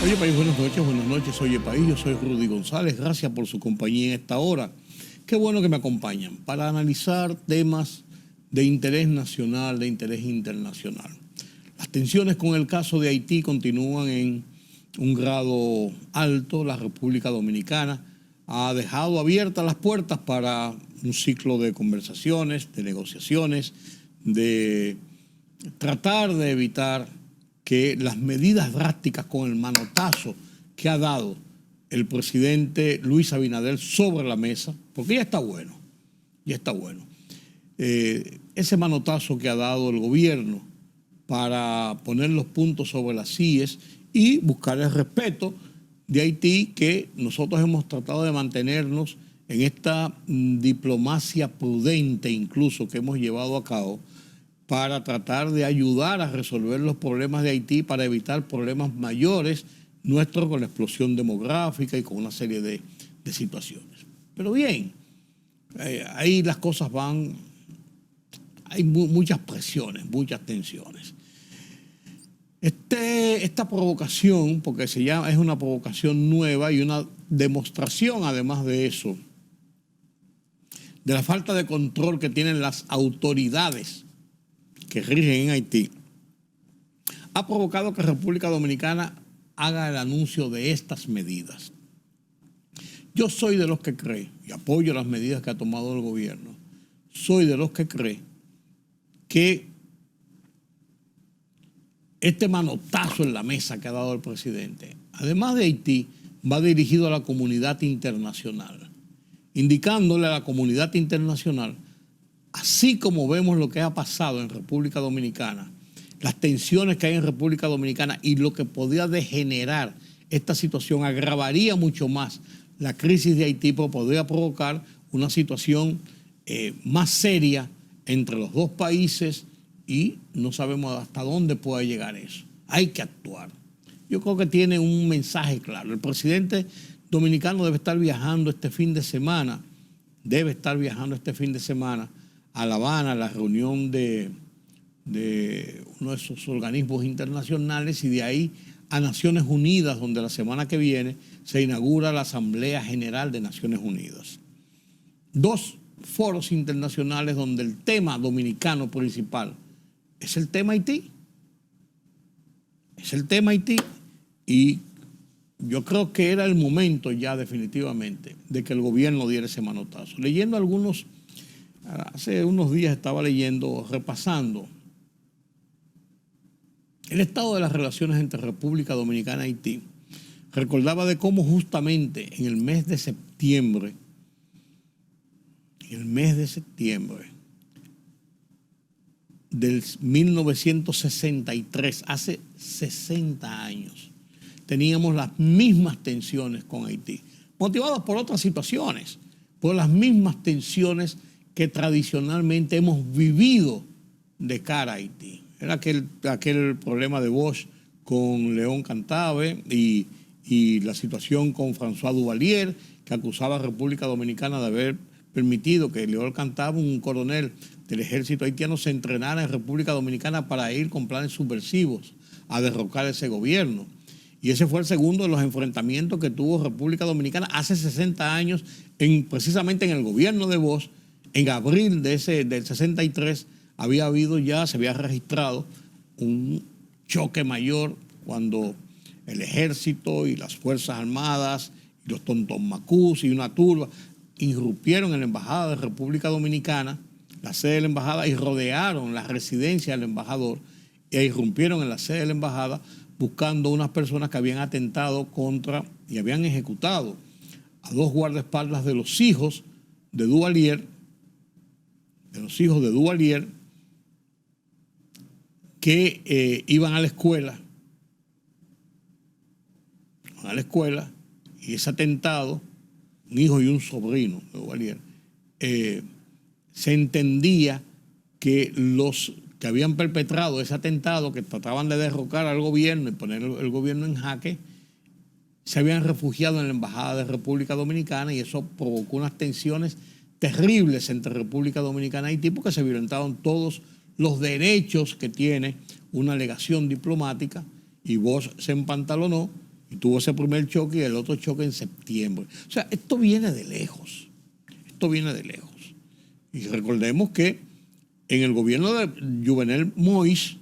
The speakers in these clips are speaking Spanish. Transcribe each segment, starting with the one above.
Oye País, buenas noches, Oye País, yo soy Rudy González, gracias por su compañía en esta hora. Qué bueno que me acompañan para analizar temas de interés nacional, de interés internacional. Las tensiones con el caso de Haití continúan en un grado alto. La República Dominicana ha dejado abiertas las puertas para un ciclo de conversaciones, de negociaciones, de tratar de evitar que las medidas drásticas con el manotazo que ha dado el presidente Luis Abinader sobre la mesa, porque ya está bueno, ese manotazo que ha dado el gobierno para poner los puntos sobre las íes y buscar el respeto de Haití, que nosotros hemos tratado de mantenernos en esta diplomacia prudente incluso que hemos llevado a cabo, para tratar de ayudar a resolver los problemas de Haití, para evitar problemas mayores nuestros con la explosión demográfica y con una serie de situaciones. Pero bien, ahí las cosas van, hay muchas presiones, muchas tensiones. Esta provocación, porque es una provocación nueva y una demostración además de eso, de la falta de control que tienen las autoridades que rigen en Haití, ha provocado que República Dominicana haga el anuncio de estas medidas. Yo soy de los que cree, y apoyo las medidas que ha tomado el gobierno, soy de los que cree que este manotazo en la mesa que ha dado el presidente, además de Haití, va dirigido a la comunidad internacional, indicándole a la comunidad internacional, así como vemos lo que ha pasado en República Dominicana, las tensiones que hay en República Dominicana y lo que podría degenerar esta situación, agravaría mucho más la crisis de Haití, pero podría provocar una situación más seria entre los dos países y no sabemos hasta dónde pueda llegar eso. Hay que actuar. Yo creo que tiene un mensaje claro. El presidente dominicano debe estar viajando este fin de semana a La Habana, a la reunión de uno de esos organismos internacionales, y de ahí a Naciones Unidas, donde la semana que viene se inaugura la Asamblea General de Naciones Unidas. Dos foros internacionales donde el tema dominicano principal es el tema Haití. Y yo creo que era el momento ya definitivamente de que el gobierno diera ese manotazo. Hace unos días estaba repasando el estado de las relaciones entre República Dominicana y Haití. Recordaba de cómo justamente en el mes de septiembre, del 1963, hace 60 años, teníamos las mismas tensiones con Haití, motivadas por otras situaciones, por las mismas tensiones que tradicionalmente hemos vivido de cara a Haití. Era aquel problema de Bosch con León Cantave y la situación con François Duvalier, que acusaba a República Dominicana de haber permitido que León Cantave, un coronel del ejército haitiano, se entrenara en República Dominicana para ir con planes subversivos a derrocar ese gobierno. Y ese fue el segundo de los enfrentamientos que tuvo República Dominicana hace 60 años, precisamente en el gobierno de Bosch. En abril del 63 se había registrado un choque mayor cuando el ejército y las Fuerzas Armadas, y los tontonmacús y una turba irrumpieron en la embajada de República Dominicana, la sede de la embajada, y rodearon la residencia del embajador, e irrumpieron en la sede de la embajada buscando unas personas que habían atentado contra y habían ejecutado a dos guardaespaldas de los hijos de Duvalier, que iban a la escuela, y ese atentado, un hijo y un sobrino de Duvalier, se entendía que los que habían perpetrado ese atentado, que trataban de derrocar al gobierno y poner el gobierno en jaque, se habían refugiado en la embajada de República Dominicana, y eso provocó unas tensiones terribles entre República Dominicana y Haití, porque se violentaron todos los derechos que tiene una legación diplomática, y Bosch se empantalonó Y tuvo ese primer choque y el otro choque en septiembre. O sea, esto viene de lejos. Esto viene de lejos. Y recordemos que en el gobierno de Jovenel Moïse,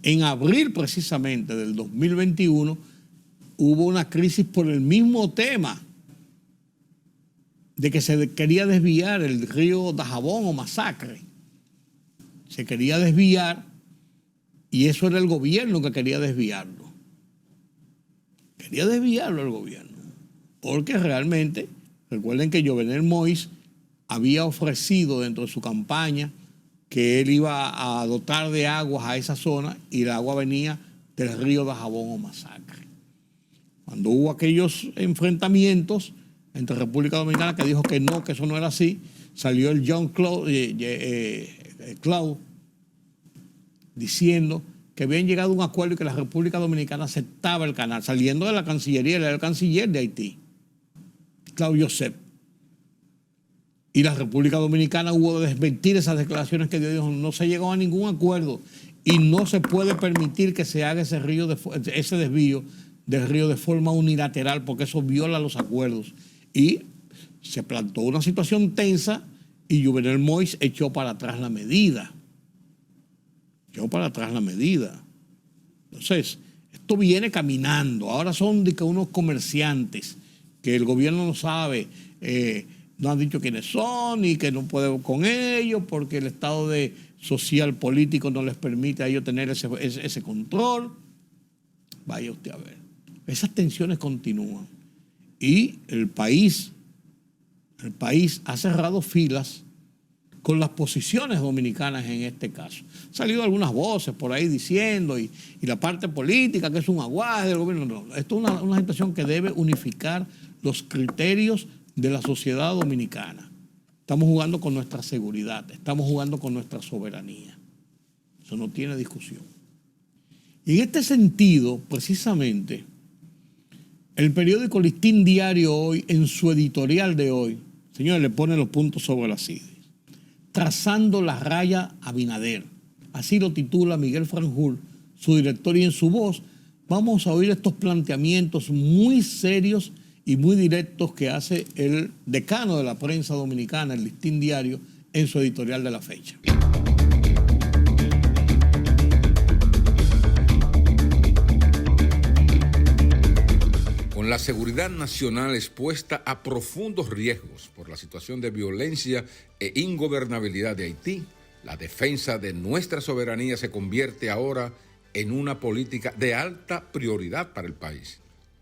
en abril precisamente del 2021, hubo una crisis por el mismo tema de que se quería desviar el río Dajabón o Masacre. Se quería desviar y eso era el gobierno que quería desviarlo. Quería desviarlo el gobierno. Porque realmente, recuerden que Jovenel Moïse había ofrecido dentro de su campaña que él iba a dotar de aguas a esa zona y el agua venía del río Dajabón o Masacre. Cuando hubo aquellos enfrentamientos entre República Dominicana que dijo que no, que eso no era así, salió el John Cloud diciendo que habían llegado a un acuerdo y que la República Dominicana aceptaba el canal, saliendo de la Cancillería, él era el canciller de Haití, Claude Joseph. Y la República Dominicana hubo de desmentir esas declaraciones que dio, dijo, no se llegó a ningún acuerdo y no se puede permitir que se haga ese desvío del río de forma unilateral porque eso viola los acuerdos. Y se plantó una situación tensa y Jovenel Moïse echó para atrás la medida. Entonces, esto viene caminando. Ahora son de que unos comerciantes que el gobierno no sabe, no han dicho quiénes son y que no puede con ellos porque el estado social político no les permite a ellos tener ese control. Vaya usted a ver. Esas tensiones continúan. Y el país ha cerrado filas con las posiciones dominicanas en este caso. Han salido algunas voces por ahí diciendo, y la parte política, que es un aguaje del gobierno. No, esto es una situación que debe unificar los criterios de la sociedad dominicana. Estamos jugando con nuestra seguridad, estamos jugando con nuestra soberanía. Eso no tiene discusión. Y en este sentido, precisamente, el periódico Listín Diario hoy, en su editorial de hoy, señores, le pone los puntos sobre las sillas. Trazando la raya Abinader. Así lo titula Miguel Franjul, su director, y en su voz vamos a oír estos planteamientos muy serios y muy directos que hace el decano de la prensa dominicana, el Listín Diario, en su editorial de la fecha. Con la seguridad nacional expuesta a profundos riesgos por la situación de violencia e ingobernabilidad de Haití, la defensa de nuestra soberanía se convierte ahora en una política de alta prioridad para el país.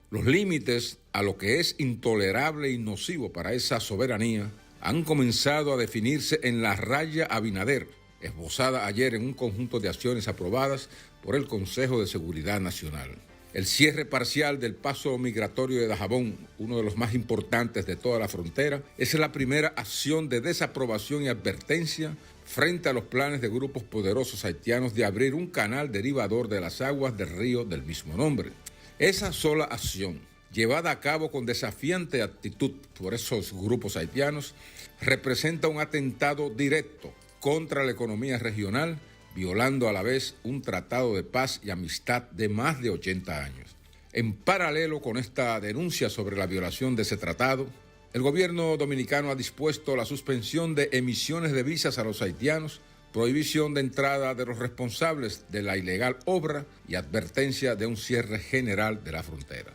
Los límites a lo que es intolerable y nocivo para esa soberanía han comenzado a definirse en la raya Abinader, esbozada ayer en un conjunto de acciones aprobadas por el Consejo de Seguridad Nacional. El cierre parcial del paso migratorio de Dajabón, uno de los más importantes de toda la frontera, es la primera acción de desaprobación y advertencia frente a los planes de grupos poderosos haitianos de abrir un canal derivador de las aguas del río del mismo nombre. Esa sola acción, llevada a cabo con desafiante actitud por esos grupos haitianos, representa un atentado directo contra la economía regional, violando a la vez un tratado de paz y amistad de más de 80 años. En paralelo con esta denuncia sobre la violación de ese tratado, el gobierno dominicano ha dispuesto la suspensión de emisiones de visas a los haitianos, prohibición de entrada de los responsables de la ilegal obra y advertencia de un cierre general de la frontera.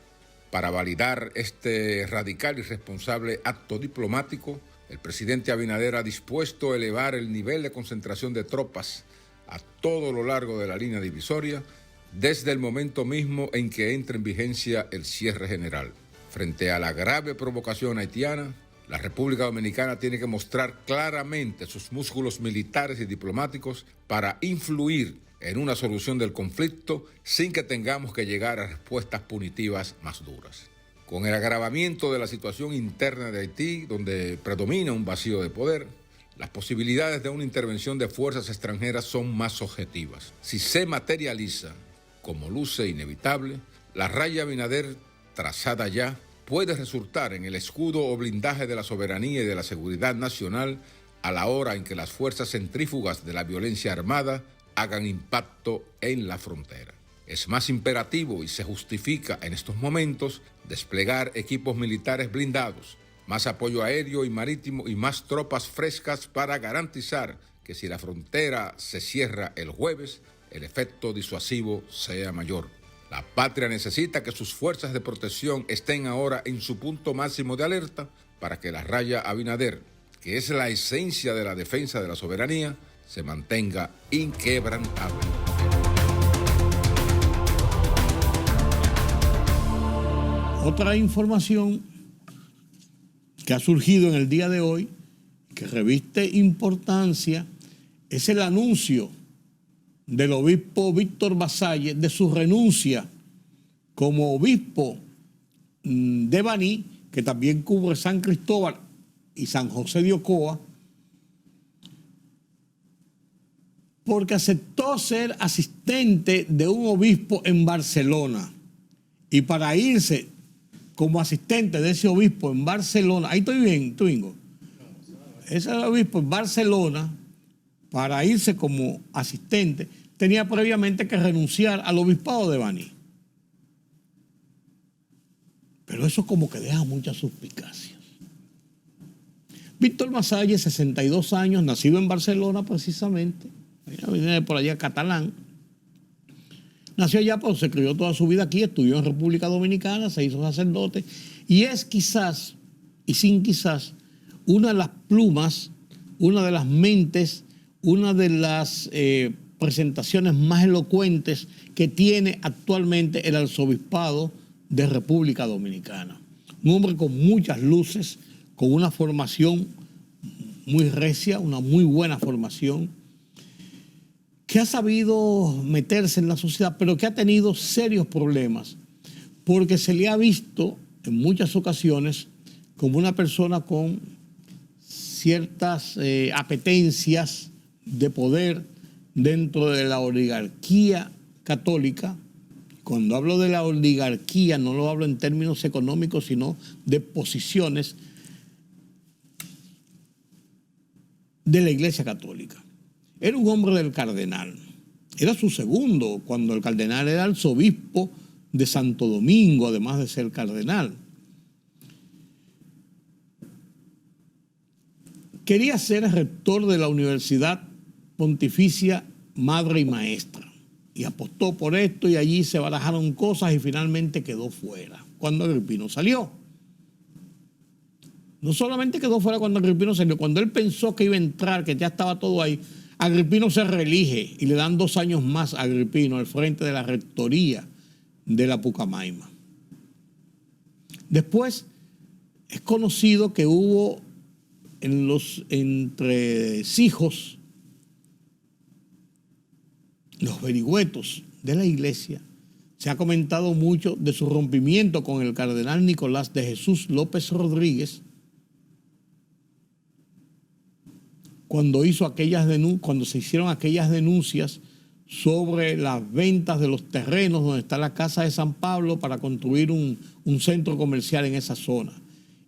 Para validar este radical y responsable acto diplomático, el presidente Abinader ha dispuesto elevar el nivel de concentración de tropas a todo lo largo de la línea divisoria desde el momento mismo en que entre en vigencia el cierre general. Frente a la grave provocación haitiana, la República Dominicana tiene que mostrar claramente sus músculos militares y diplomáticos para influir en una solución del conflicto sin que tengamos que llegar a respuestas punitivas más duras. Con el agravamiento de la situación interna de Haití, donde predomina un vacío de poder, las posibilidades de una intervención de fuerzas extranjeras son más objetivas. Si se materializa, como luce inevitable, la raya Abinader trazada ya puede resultar en el escudo o blindaje de la soberanía y de la seguridad nacional a la hora en que las fuerzas centrífugas de la violencia armada hagan impacto en la frontera. Es más imperativo y se justifica en estos momentos desplegar equipos militares blindados, más apoyo aéreo y marítimo y más tropas frescas para garantizar que si la frontera se cierra el jueves, el efecto disuasivo sea mayor. La patria necesita que sus fuerzas de protección estén ahora en su punto máximo de alerta para que la raya Abinader, que es la esencia de la defensa de la soberanía, se mantenga inquebrantable. Otra información que ha surgido en el día de hoy, que reviste importancia, es el anuncio del obispo Víctor Vasalles de su renuncia como obispo de Baní, que también cubre San Cristóbal y San José de Ocoa, porque aceptó ser asistente de un obispo en Barcelona. Y para irse como asistente de ese obispo en Barcelona, ahí estoy bien, Twingo, ese obispo en Barcelona, para irse como asistente, tenía previamente que renunciar al obispado de Baní. Pero eso como que deja muchas suspicacias. Víctor Vasalles, 62 años, nacido en Barcelona precisamente, viene por allá catalán. Nació allá, pero se crió toda su vida aquí, estudió en República Dominicana, se hizo sacerdote, y es quizás, y sin quizás, una de las plumas, una de las mentes, una de las presentaciones más elocuentes que tiene actualmente el arzobispado de República Dominicana. Un hombre con muchas luces, con una formación muy recia, una muy buena formación, que ha sabido meterse en la sociedad, pero que ha tenido serios problemas, porque se le ha visto en muchas ocasiones como una persona con ciertas apetencias de poder dentro de la oligarquía católica. Cuando hablo de la oligarquía no lo hablo en términos económicos, sino de posiciones de la Iglesia Católica. Era un hombre del cardenal. Era su segundo, cuando el cardenal era arzobispo de Santo Domingo, además de ser cardenal. Quería ser rector de la Universidad Pontificia Madre y Maestra. Y apostó por esto y allí se barajaron cosas y finalmente quedó fuera cuando Agripino salió. No solamente quedó fuera cuando Agripino salió, cuando él pensó que iba a entrar, que ya estaba todo ahí, Agripino se reelige y le dan 2 años más a Agripino al frente de la rectoría de la Pucamaima. Después es conocido que hubo en los entresijos, los vericuetos de la iglesia, se ha comentado mucho de su rompimiento con el cardenal Nicolás de Jesús López Rodríguez, cuando se hicieron aquellas denuncias sobre las ventas de los terrenos donde está la Casa de San Pablo para construir un centro comercial en esa zona.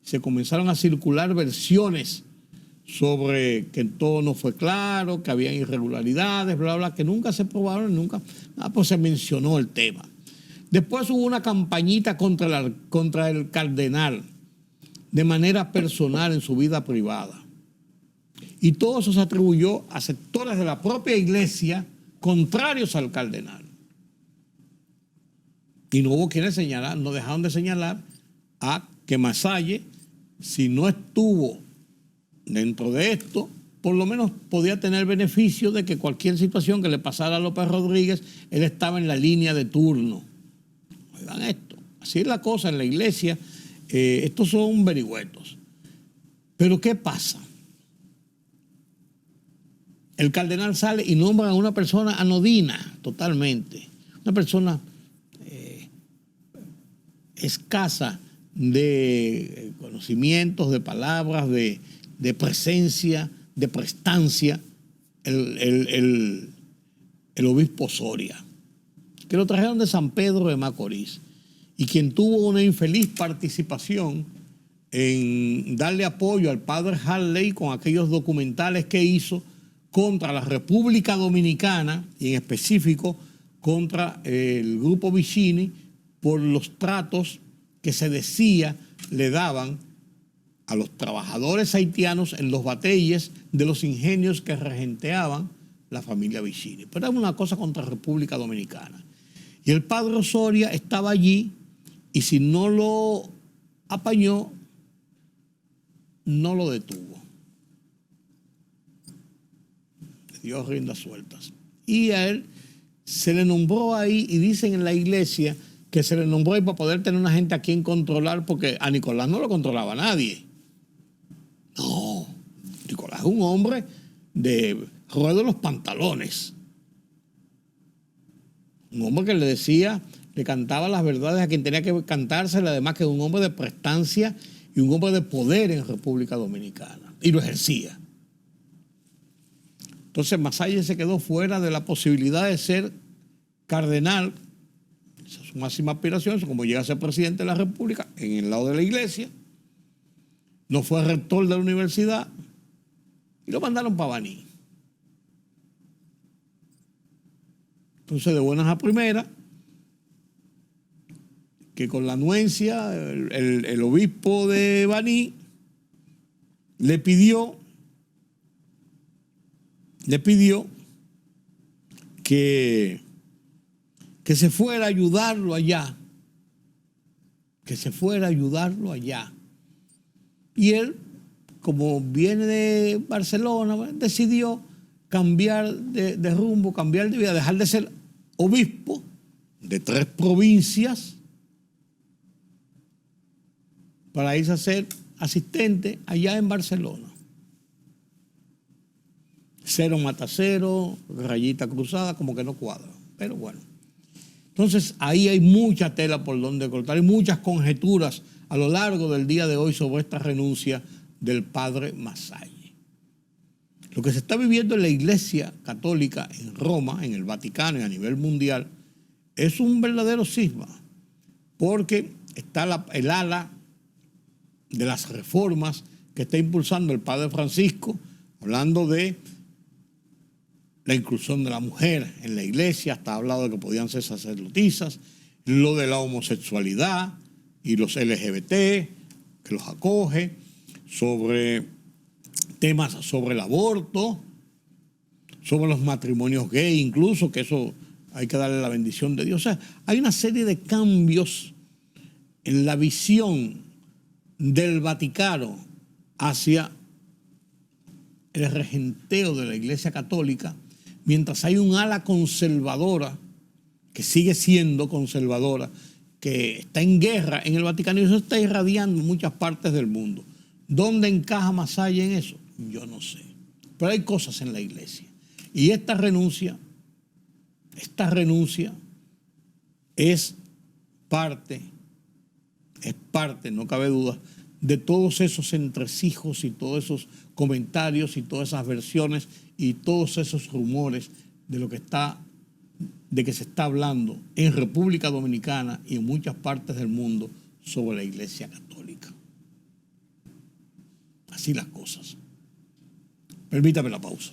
Se comenzaron a circular versiones sobre que todo no fue claro, que había irregularidades, bla, bla, que nunca se probaron, pues se mencionó el tema. Después hubo una campañita contra el cardenal de manera personal en su vida privada. Y todo eso se atribuyó a sectores de la propia iglesia contrarios al cardenal. Y no hubo quienes no dejaron de señalar a que Vasalles, si no estuvo dentro de esto, por lo menos podía tener beneficio de que cualquier situación que le pasara a López Rodríguez, él estaba en la línea de turno. Oigan esto, así es la cosa en la iglesia, estos son vericuetos. Pero ¿qué pasa? El cardenal sale y nombra a una persona anodina totalmente, una persona escasa de conocimientos, de palabras, de presencia, de prestancia, el obispo Soria, que lo trajeron de San Pedro de Macorís, y quien tuvo una infeliz participación en darle apoyo al padre Harley con aquellos documentales que hizo contra la República Dominicana y en específico contra el grupo Vicini por los tratos que se decía le daban a los trabajadores haitianos en los batalles de los ingenios que regenteaban la familia Vicini. Pero era una cosa contra República Dominicana. Y el padre Osoria estaba allí y si no lo apañó, no lo detuvo. Le dio riendas sueltas. Y a él se le nombró ahí, y dicen en la iglesia que se le nombró ahí para poder tener una gente a quien controlar, porque a Nicolás no lo controlaba nadie. No, Nicolás es un hombre de ruedo los pantalones. Un hombre que le decía, le cantaba las verdades a quien tenía que cantársela, además que es un hombre de prestancia y un hombre de poder en República Dominicana. Y lo ejercía. Entonces Massaye se quedó fuera de la posibilidad de ser cardenal. Esa es su máxima aspiración, como llega a ser presidente de la República, en el lado de la iglesia. No fue rector de la universidad y lo mandaron para Baní. Entonces, de buenas a primeras, que con la anuencia, el obispo de Baní le pidió que se fuera a ayudarlo allá. Y él, como viene de Barcelona, decidió cambiar de rumbo, cambiar de vida, dejar de ser obispo de 3 provincias para irse a ser asistente allá en Barcelona. 0 mata 0, rayita cruzada, como que no cuadra. Pero bueno. Entonces, ahí hay mucha tela por donde cortar y muchas conjeturas a lo largo del día de hoy sobre esta renuncia del padre Massaye. Lo que se está viviendo en la Iglesia Católica en Roma, en el Vaticano y a nivel mundial, es un verdadero cisma, porque está el ala de las reformas que está impulsando el padre Francisco, hablando de la inclusión de la mujer en la iglesia, hasta ha hablado de que podían ser sacerdotisas, lo de la homosexualidad y los LGBT, que los acoge, sobre temas sobre el aborto, sobre los matrimonios gay, incluso, que eso hay que darle la bendición de Dios. O sea, hay una serie de cambios en la visión del Vaticano hacia el regenteo de la Iglesia Católica, mientras hay un ala conservadora, que sigue siendo conservadora, que está en guerra en el Vaticano y eso está irradiando en muchas partes del mundo. ¿Dónde encaja Massaye en eso? Yo no sé. Pero hay cosas en la iglesia. Y esta renuncia es parte, no cabe duda, de todos esos entresijos y todos esos comentarios y todas esas versiones y todos esos rumores de que se está hablando en República Dominicana y en muchas partes del mundo sobre la Iglesia Católica. Así las cosas. Permítame la pausa.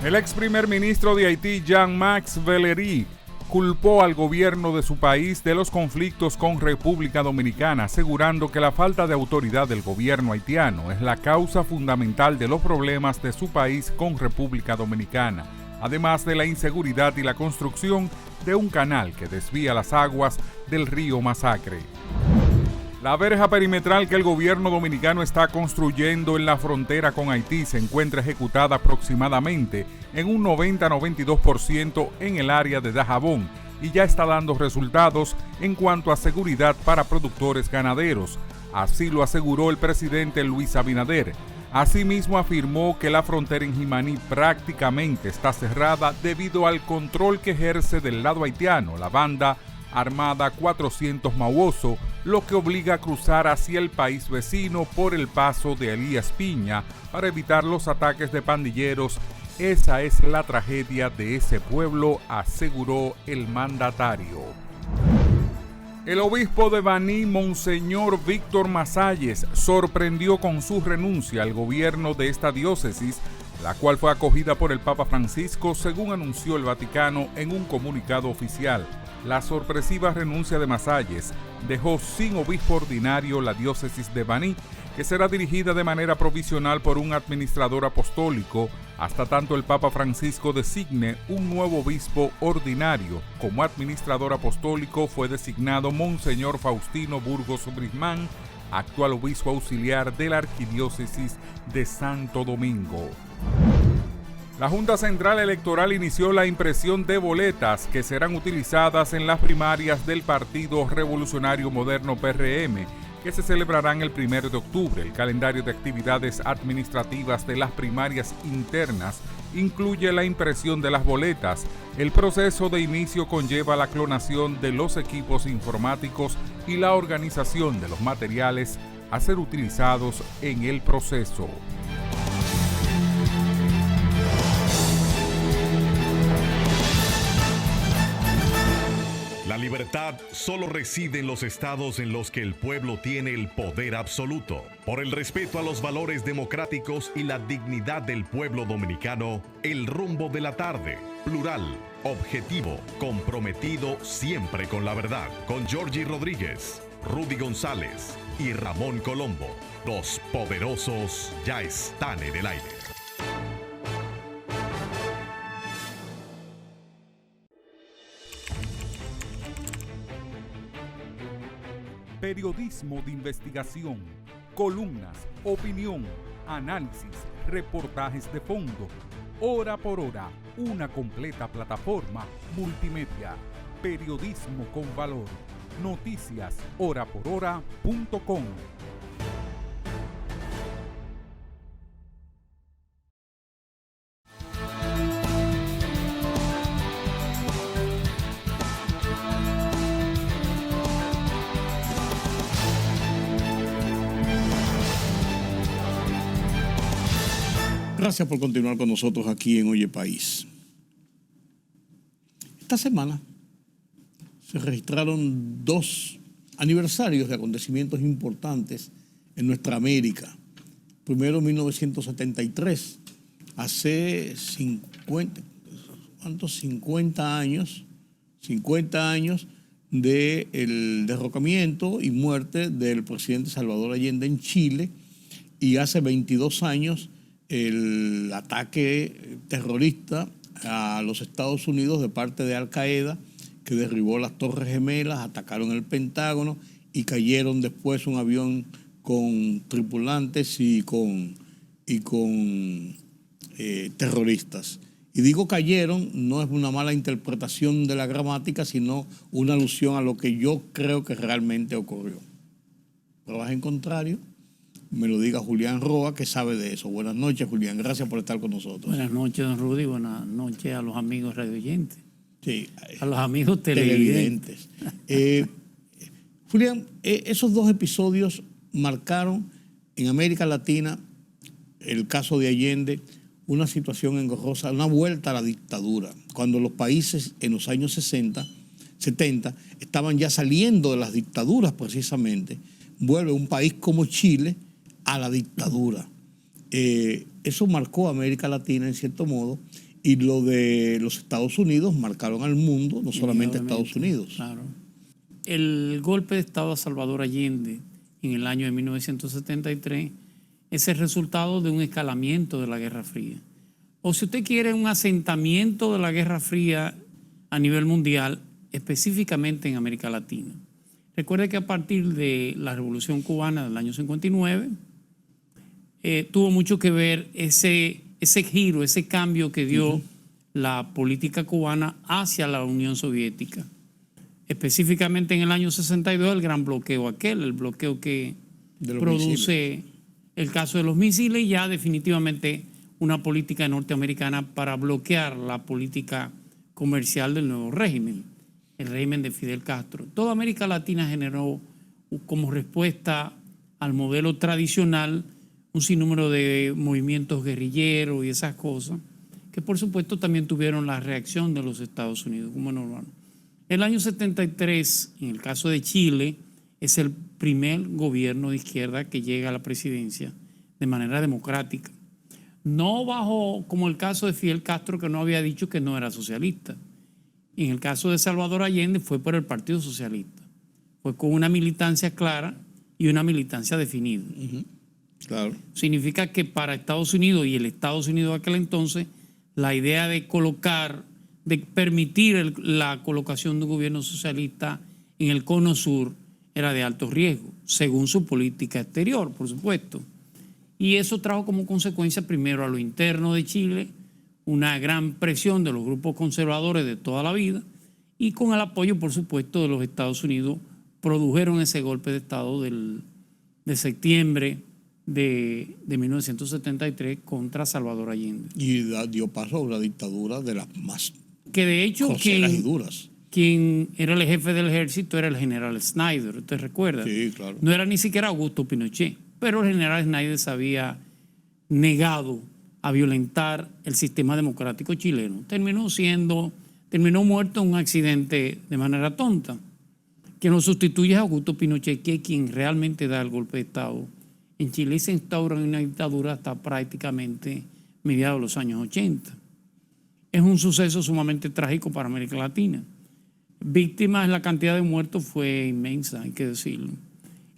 El ex primer ministro de Haití, Jean-Max Bellery, culpó al gobierno de su país de los conflictos con República Dominicana, asegurando que la falta de autoridad del gobierno haitiano es la causa fundamental de los problemas de su país con República Dominicana, además de la inseguridad y la construcción de un canal que desvía las aguas del río Masacre. La verja perimetral que el gobierno dominicano está construyendo en la frontera con Haití se encuentra ejecutada aproximadamente en un 90-92% en el área de Dajabón y ya está dando resultados en cuanto a seguridad para productores ganaderos. Así lo aseguró el presidente Luis Abinader. Asimismo afirmó que la frontera en Jimaní prácticamente está cerrada debido al control que ejerce del lado haitiano la banda armada 400 Mauoso, lo que obliga a cruzar hacia el país vecino por el paso de Elías Piña para evitar los ataques de pandilleros. Esa es la tragedia de ese pueblo, aseguró el mandatario. El obispo de Baní, Monseñor Víctor Masalles, sorprendió con su renuncia al gobierno de esta diócesis, la cual fue acogida por el Papa Francisco, según anunció el Vaticano en un comunicado oficial. La sorpresiva renuncia de Masalles dejó sin obispo ordinario la diócesis de Baní, que será dirigida de manera provisional por un administrador apostólico, hasta tanto el Papa Francisco designe un nuevo obispo ordinario. Como administrador apostólico fue designado Monseñor Faustino Burgos Brismán, actual obispo auxiliar de la Arquidiócesis de Santo Domingo. La Junta Central Electoral inició la impresión de boletas que serán utilizadas en las primarias del Partido Revolucionario Moderno PRM, que se celebrarán el 1 de octubre. El calendario de actividades administrativas de las primarias internas incluye la impresión de las boletas. El proceso de inicio conlleva la clonación de los equipos informáticos y la organización de los materiales a ser utilizados en el proceso. La libertad solo reside en los estados en los que el pueblo tiene el poder absoluto. Por el respeto a los valores democráticos y la dignidad del pueblo dominicano, El Rumbo de la Tarde, plural, objetivo, comprometido siempre con la verdad. Con Georgie Rodríguez, Rudy González y Ramón Colombo. Los poderosos ya están en el aire. Periodismo de investigación, columnas, opinión, análisis, reportajes de fondo. Hora por hora, una completa plataforma multimedia. Periodismo con valor. Noticias horaporhora.com. Gracias por continuar con nosotros aquí en Oye País. Esta semana se registraron 2 aniversarios de acontecimientos importantes en nuestra América. Primero, 1973, hace 50 años del derrocamiento y muerte del presidente Salvador Allende en Chile, y hace 22 años el ataque terrorista a los Estados Unidos de parte de Al Qaeda, que derribó las Torres Gemelas, atacaron el Pentágono y cayeron después un avión con tripulantes y con terroristas. Y digo cayeron, no es una mala interpretación de la gramática, sino una alusión a lo que yo creo que realmente ocurrió. Pruebas en contrario, me lo diga Julián Roa, que sabe de eso. Buenas noches, Julián. Gracias por estar con nosotros. Buenas noches, don Rudy. Buenas noches a los amigos radioyentes. Sí, a los amigos televidentes. Julián, esos 2 episodios marcaron en América Latina, el caso de Allende, una situación engorrosa, una vuelta a la dictadura, cuando los países en los años 70 estaban ya saliendo de las dictaduras precisamente. Vuelve un país como Chile a la dictadura. Eso marcó a América Latina en cierto modo, y lo de los Estados Unidos marcaron al mundo, no solamente a Estados Unidos. Claro. El golpe de Estado a Salvador Allende en el año de 1973 es el resultado de un escalamiento de la Guerra Fría. O si usted quiere, un asentamiento de la Guerra Fría a nivel mundial, específicamente en América Latina. Recuerde que a partir de la Revolución Cubana del año 59, tuvo mucho que ver ese giro, ese cambio que dio la política cubana hacia la Unión Soviética. Específicamente en el año 62, el gran bloqueo el bloqueo que produce misiles. El caso de los misiles, y ya definitivamente una política norteamericana para bloquear la política comercial del nuevo régimen, el régimen de Fidel Castro. Toda América Latina generó como respuesta al modelo tradicional un sinnúmero de movimientos guerrilleros y esas cosas, que por supuesto también tuvieron la reacción de los Estados Unidos como normal. El año 73, en el caso de Chile, es el primer gobierno de izquierda que llega a la presidencia de manera democrática. No bajo, como el caso de Fidel Castro, que no había dicho que no era socialista. En el caso de Salvador Allende fue por el Partido Socialista. Fue con una militancia clara y una militancia definida. Claro. Significa que para Estados Unidos y el Estados Unidos de aquel entonces, la idea de permitir la colocación de un gobierno socialista en el cono sur era de alto riesgo, según su política exterior, por supuesto. Y eso trajo como consecuencia, primero, a lo interno de Chile, una gran presión de los grupos conservadores de toda la vida, y con el apoyo, por supuesto, de los Estados Unidos, produjeron ese golpe de Estado de septiembre de 1973 contra Salvador Allende. Y dio paso a una dictadura de las más Que de hecho groseras y duras. quien era el jefe del ejército era el general Snyder, ¿usted recuerda? Sí, claro. No era ni siquiera Augusto Pinochet, pero el general Snyder se había negado a violentar el sistema democrático chileno. Terminó muerto en un accidente de manera tonta. Quien lo sustituye es Augusto Pinochet, que es quien realmente da el golpe de Estado en Chile, y se instaura una dictadura hasta prácticamente mediados de los años 80. Es un suceso sumamente trágico para América Latina. Víctimas, la cantidad de muertos fue inmensa, hay que decirlo.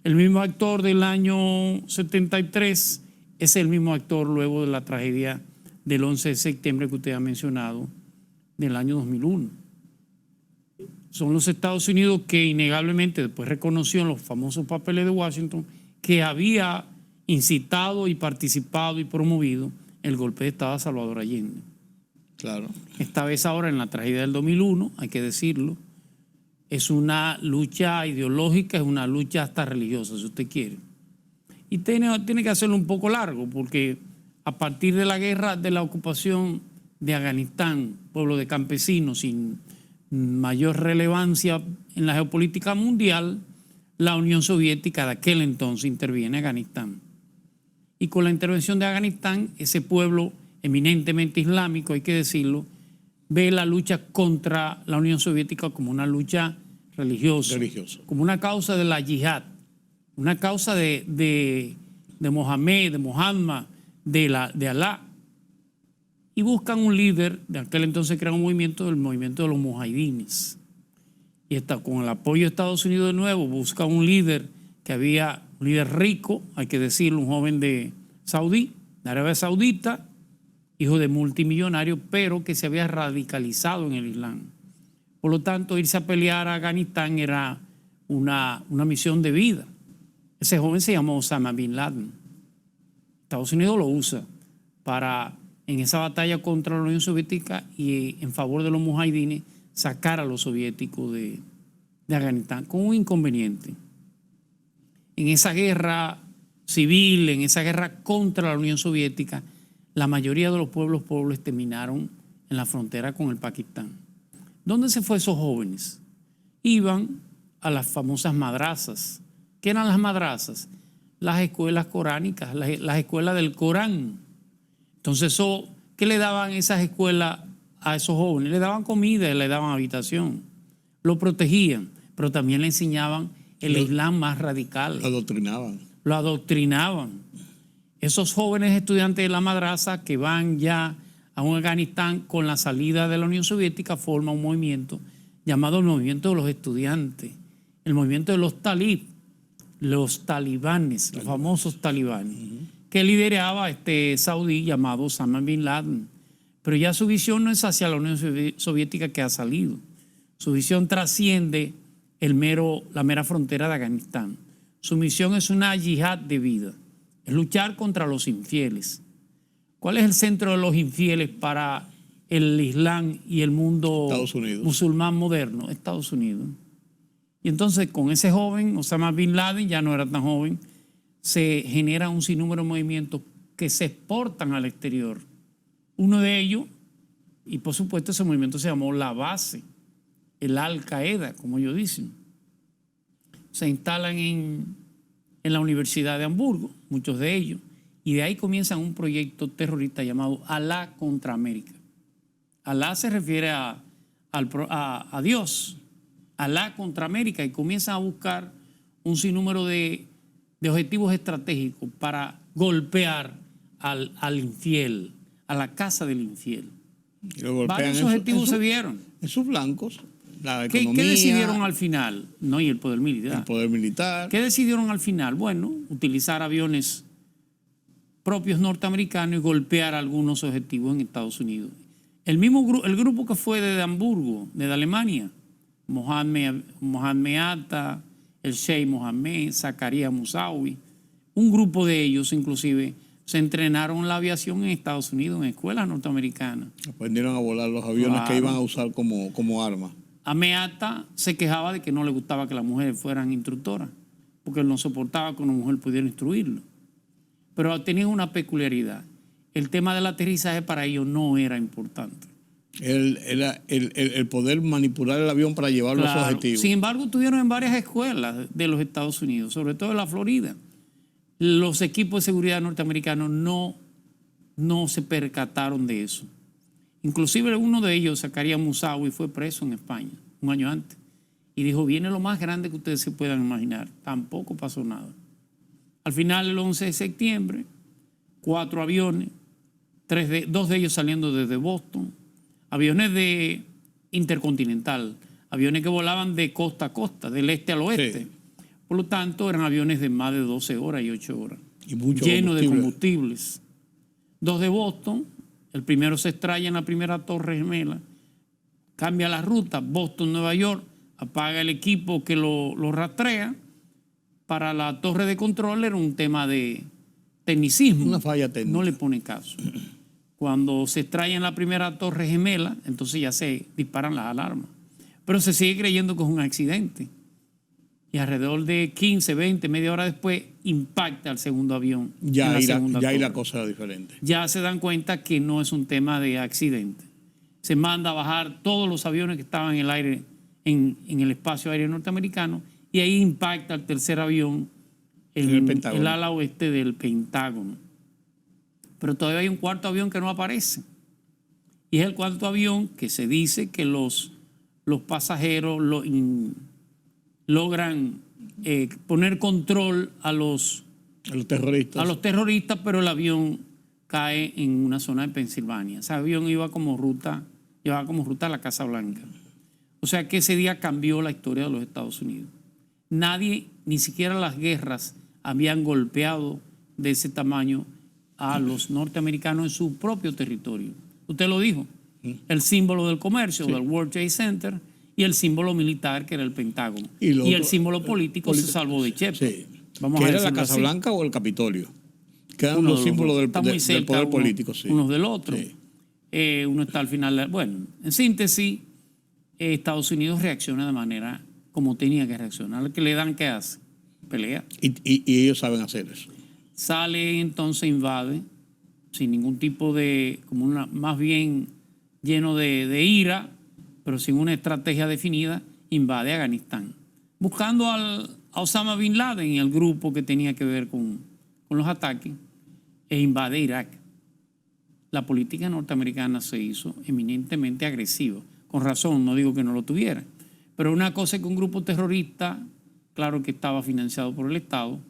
El mismo actor del año 73 es el mismo actor luego de la tragedia del 11 de septiembre que usted ha mencionado, del año 2001. Son los Estados Unidos que innegablemente después reconoció en los famosos papeles de Washington que había incitado y participado y promovido el golpe de Estado a Salvador Allende. Claro. Esta vez ahora en la tragedia del 2001, hay que decirlo, es una lucha ideológica, es una lucha hasta religiosa, si usted quiere. Y tiene que hacerlo un poco largo, porque a partir de la guerra, de la ocupación de Afganistán, pueblo de campesinos sin mayor relevancia en la geopolítica mundial, la Unión Soviética de aquel entonces interviene en Afganistán. Y con la intervención de Afganistán, ese pueblo eminentemente islámico, hay que decirlo, ve la lucha contra la Unión Soviética como una lucha religiosa. Como una causa de la yihad, una causa de Mohammed, de Muhammad, de Alá. Y buscan un líder, de aquel entonces crean un movimiento, el movimiento de los mujahidines. Y está, con el apoyo de Estados Unidos de nuevo, busca un líder un líder rico, hay que decirlo, un joven de Arabia Saudita, hijo de multimillonario, pero que se había radicalizado en el Islam. Por lo tanto, irse a pelear a Afganistán era una misión de vida. Ese joven se llamó Osama Bin Laden. Estados Unidos lo usa en esa batalla contra la Unión Soviética y en favor de los mujahidines, sacar a los soviéticos de Afganistán, con un inconveniente. En esa guerra civil, en esa guerra contra la Unión Soviética, la mayoría de los pueblos pobres terminaron en la frontera con el Pakistán. ¿Dónde se fue esos jóvenes? Iban a las famosas madrazas. ¿Qué eran las madrazas? Las escuelas coránicas, las escuelas del Corán. Entonces, ¿qué le daban esas escuelas a esos jóvenes? Le daban comida, le daban habitación, lo protegían, pero también le enseñaban el Islam más radical. Lo adoctrinaban. Esos jóvenes estudiantes de la madraza que van ya a un Afganistán con la salida de la Unión Soviética forman un movimiento llamado el movimiento de los estudiantes, el movimiento de los talibanes, los famosos talibanes, que lideraba este saudí llamado Osama Bin Laden. Pero ya su visión no es hacia la Unión Soviética que ha salido. Su visión trasciende la mera frontera de Afganistán. Su misión es una yihad de vida, es luchar contra los infieles. ¿Cuál es el centro de los infieles para el Islam y el mundo musulmán moderno? Estados Unidos. Y entonces con ese joven, Osama Bin Laden, ya no era tan joven, se genera un sinnúmero de movimientos que se exportan al exterior. Uno de ellos, y por supuesto ese movimiento se llamó La Base, el Al-Qaeda, como ellos dicen. Se instalan en la Universidad de Hamburgo, muchos de ellos, y de ahí comienzan un proyecto terrorista llamado Alá contra América. Alá se refiere a Dios, a la contra América y comienzan a buscar un sinnúmero de objetivos estratégicos para golpear al infiel, a la casa del infiel. Varios objetivos se vieron. Esos blancos, la ¿Qué economía. ¿Qué decidieron al final? No, y el poder militar. El poder militar. ¿Qué decidieron al final? Bueno, utilizar aviones propios norteamericanos y golpear algunos objetivos en Estados Unidos. El grupo que fue de Hamburgo, de Alemania, Mohammed Atta, el Sheikh Mohammed, Zakaria Musawi, un grupo de ellos inclusive se entrenaron en la aviación en Estados Unidos, en escuelas norteamericanas. Aprendieron a volar los aviones que iban a usar como arma. Ameata se quejaba de que no le gustaba que las mujeres fueran instructoras, porque él no soportaba que una mujer pudiera instruirlo. Pero tenían una peculiaridad. El tema del aterrizaje para ellos no era importante. El poder manipular el avión para llevar los objetivos. Sin embargo, estuvieron en varias escuelas de los Estados Unidos, sobre todo en la Florida. Los equipos de seguridad norteamericanos no se percataron de eso. Inclusive uno de ellos, Zakaria Musawi, fue preso en España un año antes y dijo, viene lo más grande que ustedes se puedan imaginar. Tampoco pasó nada. Al final, el 11 de septiembre, 4 aviones, 2 de ellos saliendo desde Boston, aviones de intercontinental, aviones que volaban de costa a costa, del este al oeste. Sí. Por lo tanto, eran aviones de más de 12 horas y 8 horas, y llenos de combustibles. 2 de Boston, el primero se estrella en la primera torre gemela, cambia la ruta, Boston-Nueva York, apaga el equipo que lo rastrea. Para la torre de control era un tema de tecnicismo. Una falla técnica. No le pone caso. Cuando se estrella en la primera torre gemela, entonces ya se disparan las alarmas. Pero se sigue creyendo que es un accidente. Y alrededor de 15, 20, media hora después, impacta al segundo avión. Ya ahí la cosa era diferente. Ya se dan cuenta que no es un tema de accidente. Se manda a bajar todos los aviones que estaban en el aire, en el espacio aéreo norteamericano, y ahí impacta el tercer avión en el ala oeste del Pentágono. Pero todavía hay un cuarto avión que no aparece. Y es el cuarto avión que se dice que los pasajeros logran poner control a los terroristas, pero el avión cae en una zona de Pensilvania. Ese avión llevaba como ruta a la Casa Blanca. O sea que ese día cambió la historia de los Estados Unidos. Nadie, ni siquiera las guerras, habían golpeado de ese tamaño a los norteamericanos en su propio territorio. Usted lo dijo, el símbolo del comercio, del World Trade Center, y el símbolo militar, que era el Pentágono. Y el símbolo político se salvó de Chepo. Sí. ¿Que era la Casa Blanca o el Capitolio? Que eran los símbolos del poder político. Sí. Unos del otro. Sí. Uno está al final. Bueno, en síntesis, Estados Unidos reacciona de manera como tenía que reaccionar. Al que le dan, ¿qué hace? Pelea. Y ellos saben hacer eso. Sale, entonces invade, sin ningún tipo de, más bien lleno de ira, pero sin una estrategia definida, invade Afganistán, buscando a Osama Bin Laden y el grupo que tenía que ver con los ataques, e invade Irak. La política norteamericana se hizo eminentemente agresiva. Con razón, no digo que no lo tuviera. Pero una cosa es que un grupo terrorista, claro que estaba financiado por el Estado,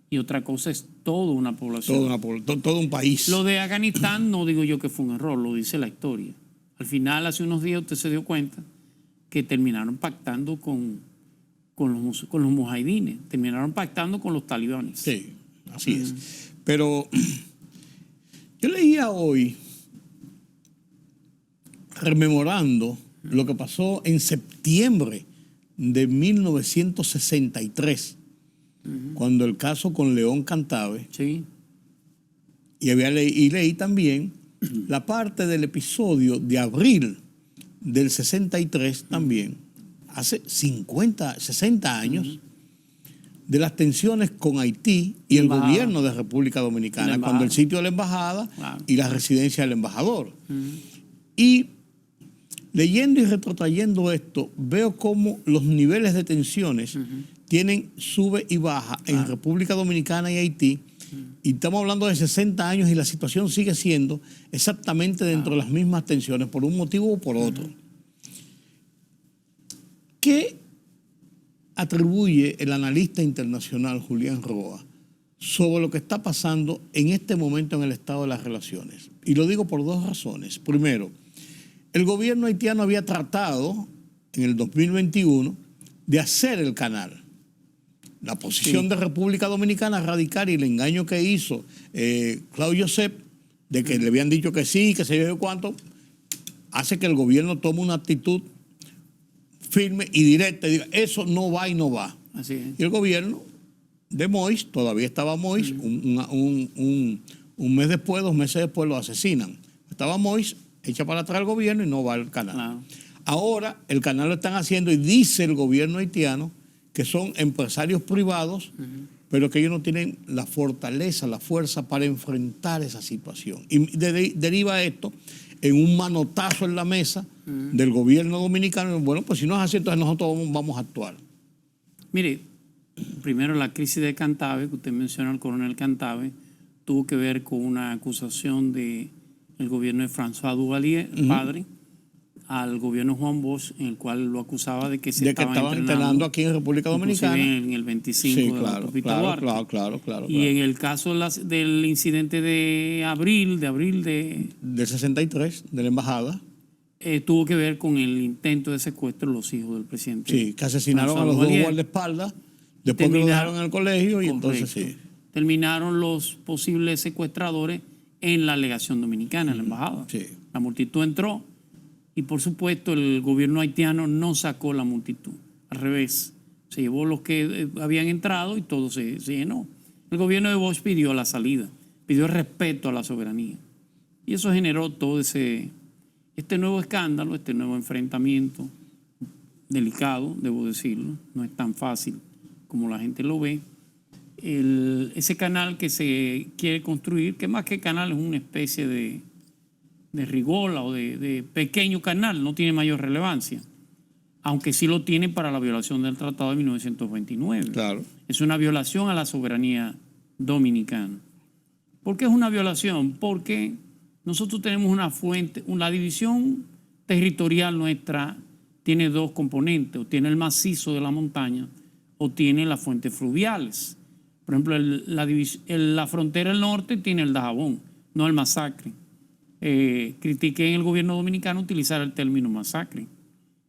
y otra cosa es toda una población. Todo un país. Lo de Afganistán no digo yo que fue un error, lo dice la historia. Al final, hace unos días usted se dio cuenta que terminaron pactando con los mujahidines, terminaron pactando con los talibanes. Sí, así es. Pero yo leía hoy, rememorando lo que pasó en septiembre de 1963, cuando el caso con León Cantave. Sí. Y leí también la parte del episodio de abril del 63 también, hace 60 años, de las tensiones con Haití y el gobierno de República Dominicana, cuando el sitio de la embajada y la residencia del embajador. Y leyendo y retrotrayendo esto, veo cómo los niveles de tensiones tienen sube y baja en República Dominicana y Haití. Y estamos hablando de 60 años y la situación sigue siendo exactamente dentro de las mismas tensiones, por un motivo o por otro. ¿Qué atribuye el analista internacional Julián Roa sobre lo que está pasando en este momento en el estado de las relaciones. Y lo digo por dos razones. Primero, el gobierno haitiano había tratado en el 2021 de hacer el canal. La posición de República Dominicana radical y el engaño que hizo Claudio Josep, de que le habían dicho que sí, que se yo cuánto, hace que el gobierno tome una actitud firme y directa y diga, eso no va y no va. Así es. Y el gobierno de Moïse, todavía estaba Moïse, un mes después, 2 meses después lo asesinan. Estaba Moïse, echa para atrás el gobierno y no va al canal. Claro. Ahora el canal lo están haciendo y dice el gobierno haitiano que son empresarios privados, pero que ellos no tienen la fortaleza, la fuerza para enfrentar esa situación. Y deriva esto en un manotazo en la mesa del gobierno dominicano. Bueno, pues si no es así, entonces nosotros vamos a actuar. Mire, primero la crisis de Cantave, que usted menciona al coronel Cantave, tuvo que ver con una acusación del gobierno de François Duvalier, padre, al gobierno de Juan Bosch, en el cual lo acusaba de que estaban entrenando aquí en República Dominicana. En el 25 Sí, de la autopista Duarte. Claro. Y en el caso del incidente de abril Del 63, de la embajada. Tuvo que ver con el intento de secuestro de los hijos del presidente. Sí, que asesinaron a los dos guardaespaldas, después que lo dejaron en el colegio y entonces sí. Terminaron los posibles secuestradores en la legación dominicana, en la embajada. Sí. La multitud entró y por supuesto el gobierno haitiano no sacó la multitud. Al revés, se llevó los que habían entrado y todo se llenó. El gobierno de Bosch pidió la salida, pidió el respeto a la soberanía. Y eso generó todo este nuevo escándalo, este nuevo enfrentamiento delicado, debo decirlo. No es tan fácil como la gente lo ve. Ese canal que se quiere construir, que más que canal es una especie de rigola o de pequeño canal, no tiene mayor relevancia, aunque sí lo tiene para la violación del Tratado de 1929. Claro. Es una violación a la soberanía dominicana. ¿Por qué es una violación? Porque nosotros tenemos una fuente, la división territorial nuestra tiene dos componentes, o tiene el macizo de la montaña o tiene las fuentes fluviales. Por ejemplo, la frontera del norte tiene el Dajabón, no el masacre. Critiqué en el gobierno dominicano utilizar el término masacre.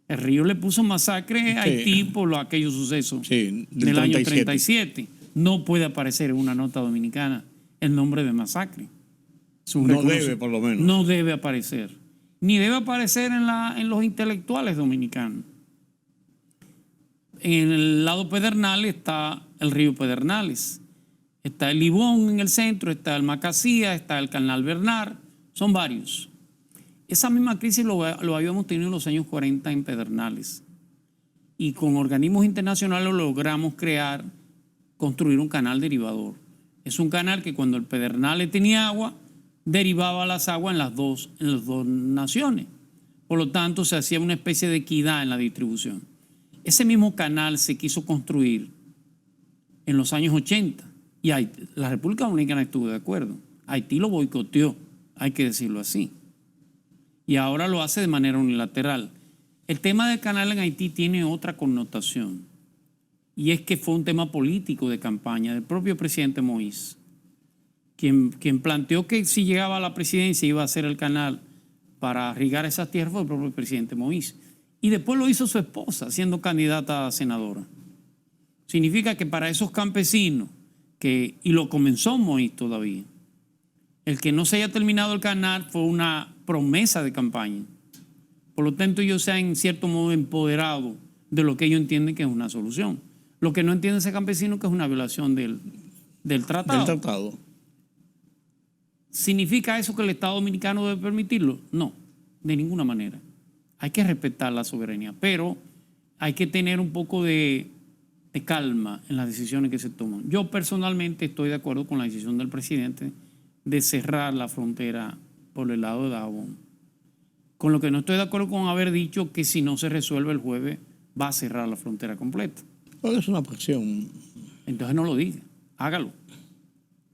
El río le puso masacre a Haití por aquellos sucesos del año 37. No puede aparecer en una nota dominicana el nombre de masacre. No debe, por lo menos. No debe aparecer. Ni debe aparecer en los intelectuales dominicanos. En el lado pedernal está el río Pedernales. Está el Libón en el centro, está el Macasía, está el Canal Bernard. Son varios. Esa misma crisis lo habíamos tenido en los años 40 en Pedernales. Y con organismos internacionales logramos construir un canal derivador. Es un canal que cuando el Pedernales tenía agua, derivaba las aguas en las dos naciones. Por lo tanto, se hacía una especie de equidad en la distribución. Ese mismo canal se quiso construir en los años 80 y la República Dominicana estuvo de acuerdo. Haití lo boicoteó, hay que decirlo así. Y ahora lo hace de manera unilateral. El tema del canal en Haití tiene otra connotación. Y es que fue un tema político de campaña del propio presidente Moïse, quien planteó que si llegaba a la presidencia iba a hacer el canal para irrigar esas tierras, fue el propio presidente Moïse. Y después lo hizo su esposa, siendo candidata a senadora. Significa que para esos campesinos, y lo comenzó Moïse todavía, el que no se haya terminado el canal fue una promesa de campaña. Por lo tanto, ellos se han en cierto modo empoderado de lo que ellos entienden que es una solución. Lo que no entiende ese campesino es que es una violación del tratado. Del tratado. ¿Significa eso que el Estado Dominicano debe permitirlo? No, de ninguna manera. Hay que respetar la soberanía, pero hay que tener un poco de calma en las decisiones que se toman. Yo personalmente estoy de acuerdo con la decisión del presidente de cerrar la frontera por el lado de Dajabón. Con lo que no estoy de acuerdo con haber dicho que si no se resuelve el jueves va a cerrar la frontera completa. Porque es una presión. Entonces no lo diga, hágalo.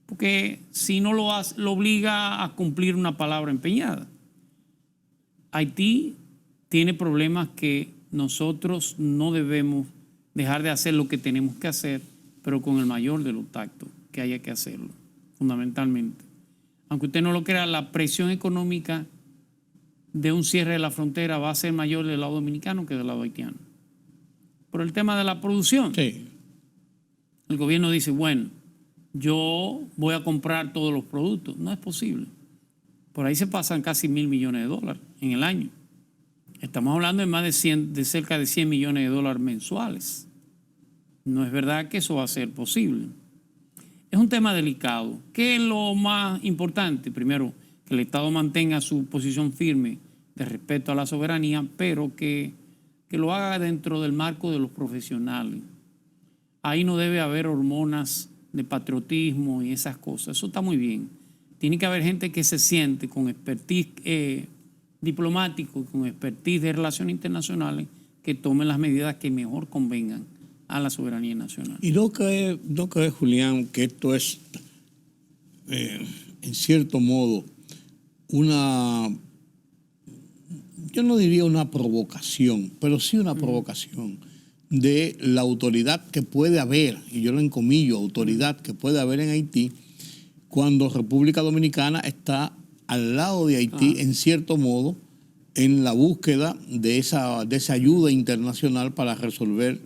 Porque si no lo hace, lo obliga a cumplir una palabra empeñada. Haití tiene problemas que nosotros no debemos dejar de hacer lo que tenemos que hacer, pero con el mayor de los tactos, que haya que hacerlo, fundamentalmente. Aunque usted no lo crea, la presión económica de un cierre de la frontera va a ser mayor del lado dominicano que del lado haitiano. Por el tema de la producción, Sí. el gobierno dice, bueno, yo voy a comprar todos los productos. No es posible. Por ahí se pasan casi $1.000 millones en el año. Estamos hablando de más de cerca de $100 millones mensuales. No es verdad que eso va a ser posible. Es un tema delicado. ¿Qué es lo más importante? Primero, que el Estado mantenga su posición firme de respeto a la soberanía, pero que lo haga dentro del marco de los profesionales. Ahí no debe haber hormonas de patriotismo y esas cosas. Eso está muy bien. Tiene que haber gente que se siente con expertise diplomático, con expertise de relaciones internacionales, que tomen las medidas que mejor convengan a la soberanía nacional. ¿Y no cree, Julián, que esto es, en cierto modo, yo no diría una provocación, pero sí una provocación de la autoridad que puede haber, y yo lo encomillo, autoridad que puede haber en Haití, cuando República Dominicana está al lado de Haití, en cierto modo, en la búsqueda de esa ayuda internacional para resolver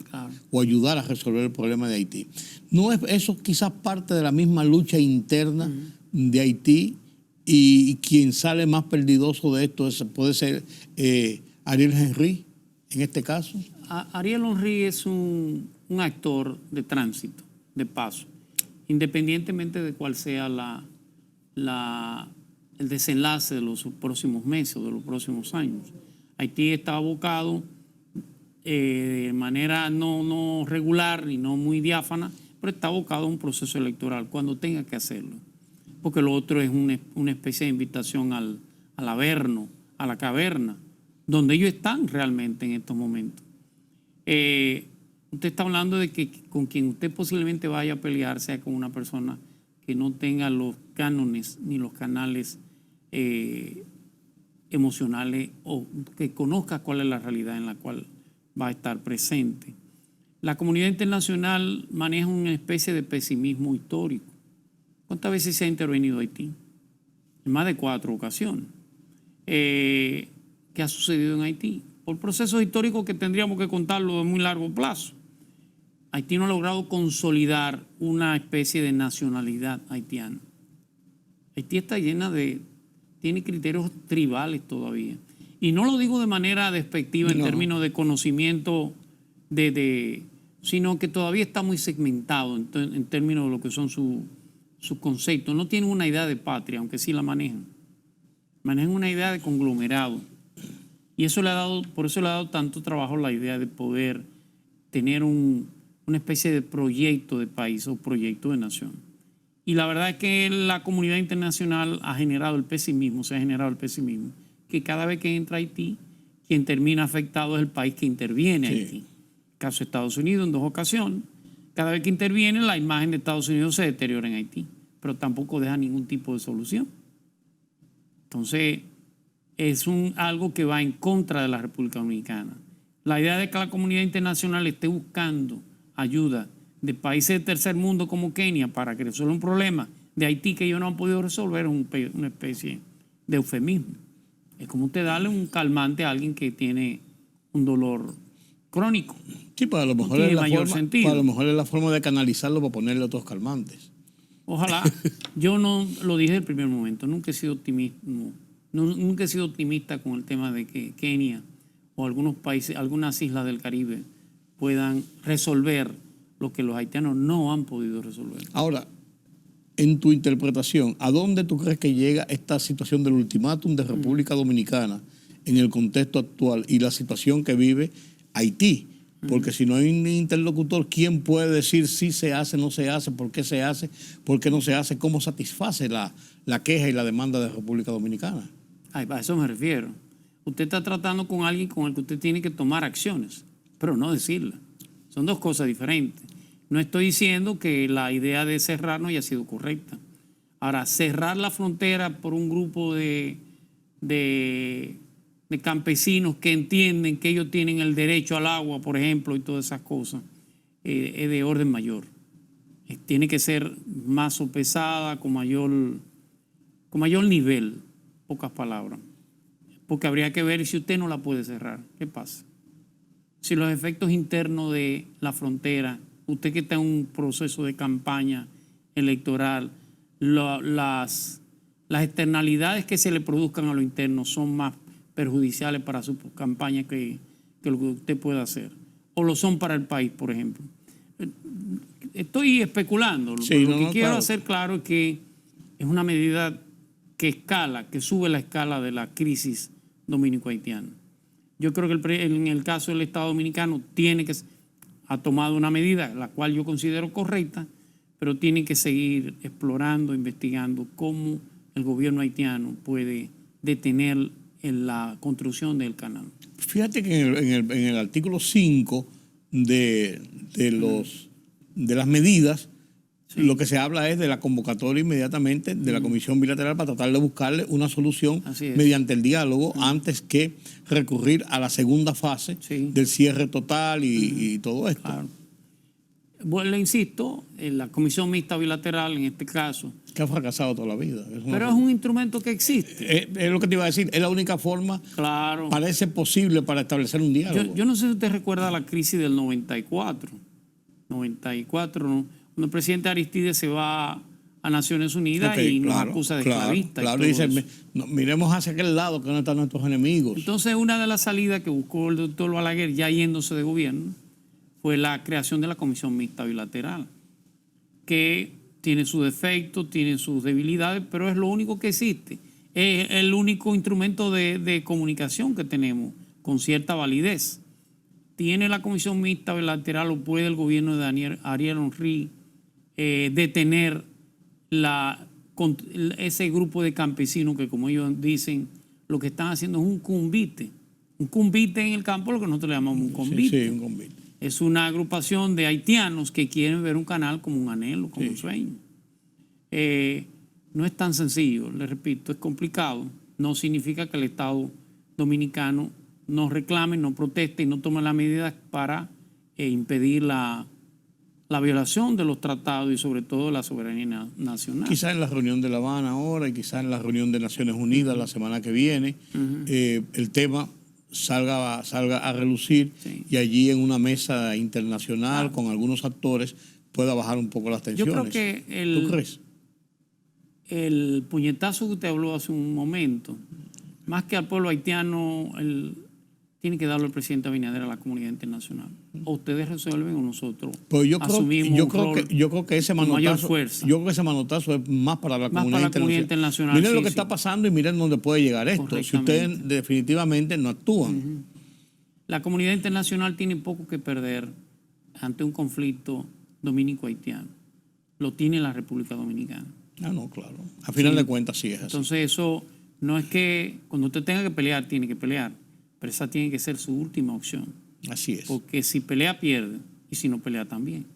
o ayudar a resolver el problema de Haití? ¿No es eso quizás parte de la misma lucha interna de Haití, y quien sale más perdidoso de esto puede ser Ariel Henry en este caso? Ariel Henry es un actor de tránsito, de paso, independientemente de cuál sea el desenlace de los próximos meses o de los próximos años. Haití está abocado de manera no regular y no muy diáfana, pero está abocado a un proceso electoral cuando tenga que hacerlo. Porque lo otro es una especie de invitación al averno, a la caverna, donde ellos están realmente en estos momentos. Usted está hablando de que con quien usted posiblemente vaya a pelear sea con una persona que no tenga los cánones ni los canales emocionales, o que conozca cuál es la realidad en la cual va a estar presente. La comunidad internacional maneja una especie de pesimismo histórico. ¿Cuántas veces se ha intervenido Haití? En más de 4 ocasiones. ¿Qué ha sucedido en Haití? Por procesos históricos que tendríamos que contarlo de muy largo plazo. Haití no ha logrado consolidar una especie de nacionalidad haitiana. Haití está tiene criterios tribales todavía. Y no lo digo de manera despectiva en términos de conocimiento, sino que todavía está muy segmentado en términos de lo que son sus conceptos. No tienen una idea de patria, aunque sí la manejan. Manejan una idea de conglomerado. Y por eso le ha dado tanto trabajo la idea de poder tener una especie de proyecto de país o proyecto de nación. Y la verdad es que la comunidad internacional se ha generado el pesimismo, que cada vez que entra Haití, quien termina afectado es el país que interviene a Haití. En el caso de Estados Unidos, en 2 ocasiones. Cada vez que interviene, la imagen de Estados Unidos se deteriora en Haití, pero tampoco deja ningún tipo de solución. Entonces, es algo que va en contra de la República Dominicana. La idea de que la comunidad internacional esté buscando ayuda de países de tercer mundo como Kenia para que resuelva un problema de Haití que ellos no han podido resolver es una especie de eufemismo. Es como usted darle un calmante a alguien que tiene un dolor crónico. Sí, pero a lo mejor, es la forma de canalizarlo para ponerle otros calmantes. Ojalá. Yo no lo dije desde el primer momento. Nunca he sido optimista con el tema de que Kenia o algunos países, algunas islas del Caribe puedan resolver lo que los haitianos no han podido resolver. Ahora, en tu interpretación, ¿a dónde tú crees que llega esta situación del ultimátum de República Dominicana en el contexto actual y la situación que vive Haití? Porque si no hay un interlocutor, ¿quién puede decir si se hace, no se hace, por qué no se hace, cómo satisface la queja y la demanda de República Dominicana? A eso me refiero. Usted está tratando con alguien con el que usted tiene que tomar acciones, pero no decirlas. Son 2 cosas diferentes. No estoy diciendo que la idea de cerrar no haya sido correcta. Ahora, cerrar la frontera por un grupo de campesinos que entienden que ellos tienen el derecho al agua, por ejemplo, y todas esas cosas, es de orden mayor. Tiene que ser más sopesada, con mayor nivel, pocas palabras. Porque habría que ver si usted no la puede cerrar. ¿Qué pasa? Si los efectos internos de la frontera, usted que está en un proceso de campaña electoral, las externalidades que se le produzcan a lo interno son más perjudiciales para su campaña que lo que usted pueda hacer. O lo son para el país, por ejemplo. Estoy especulando. Sí, lo que quiero claro. hacer claro es que es una medida que sube la escala de la crisis dominico-haitiana. Yo creo que en el caso del Estado Dominicano ha tomado una medida, la cual yo considero correcta, pero tiene que seguir explorando, investigando cómo el gobierno haitiano puede detener la construcción del canal. Fíjate que en el artículo 5 de las medidas, Sí. lo que se habla es de la convocatoria inmediatamente de la Comisión Bilateral para tratar de buscarle una solución Así es. mediante el diálogo antes que recurrir a la segunda fase Sí. del cierre total y todo esto. Claro. Bueno, le insisto, en la Comisión Mixta Bilateral, en este caso, Que ha fracasado toda la vida. pero es un instrumento que existe. Es lo que te iba a decir, es la única forma, Claro. parece posible para establecer un diálogo. Yo no sé si usted recuerda la crisis del 94. 94, ¿no? Cuando el presidente Aristides se va a Naciones Unidas Ok, y nos claro, acusa de claro, esclavistas. claro, y y todo dice, eso. miremos hacia aquel lado que no están nuestros enemigos. Entonces, una de las salidas que buscó el doctor Balaguer, ya yéndose de gobierno, fue la creación de la Comisión Mixta Bilateral, que tiene sus defectos, tiene sus debilidades, pero es lo único que existe. Es el único instrumento de comunicación que tenemos con cierta validez. ¿Tiene la Comisión Mixta Bilateral o puede el gobierno de Ariel Henry detener ese grupo de campesinos que, como ellos dicen, lo que están haciendo es un convite? Un convite en el campo, lo que nosotros le llamamos un convite. Sí, un convite. Es una agrupación de haitianos que quieren ver un canal como un anhelo, como un sueño. No es tan sencillo, le repito, es complicado. No significa que el Estado Dominicano no reclame, no proteste y no tome las medidas para impedir la violación de los tratados y sobre todo la soberanía nacional. Quizás en la reunión de La Habana ahora y quizás en la reunión de Naciones Unidas la semana que viene, el tema salga a relucir Sí. y allí en una mesa internacional con algunos actores pueda bajar un poco las Yo tensiones. creo que ¿Tú crees? el puñetazo que usted habló hace un momento, más que al pueblo haitiano, tiene que darlo el presidente Abinader a la comunidad internacional. O ustedes resuelven o nosotros Pues asumimos yo un creo rol que ese con mayor manotazo, fuerza. yo creo que ese manotazo es más para la Más comunidad para la comunidad internacional. internacional, Miren lo sí, que sí. está pasando y miren dónde puede llegar esto. Si ustedes Correctamente. definitivamente no actúan. La comunidad internacional tiene poco que perder ante un conflicto dominico-haitiano. Lo tiene la República Dominicana. Ah, no, claro. A final de cuentas sí es así. Entonces eso no es que cuando usted tenga que pelear, tiene que pelear. Pero esa tiene que ser su última opción. Así es. Porque si pelea, pierde. Y si no pelea, también.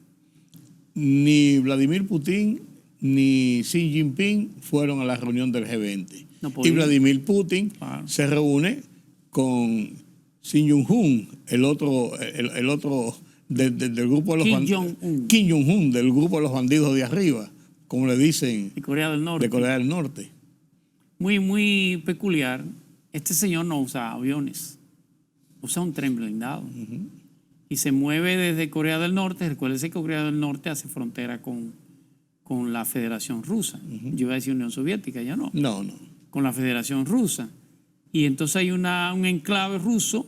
Ni Vladimir Putin ni Xi Jinping fueron a la reunión del G20. No y podían. Vladimir Putin Claro. se reúne con Kim Jong-un, el otro del grupo de los Kim bandidos. Jong-un. Kim Jong-un, del grupo de los bandidos de arriba, como le dicen, De Corea del Norte. de Corea del Norte. Muy, muy peculiar. Este señor no usa aviones. Usa un tren blindado. Y se mueve desde Corea del Norte. Recuérdese que Corea del Norte hace frontera con la Federación Rusa. Yo iba a decir Unión Soviética, ya no. No. Con la Federación Rusa. Y entonces hay un enclave ruso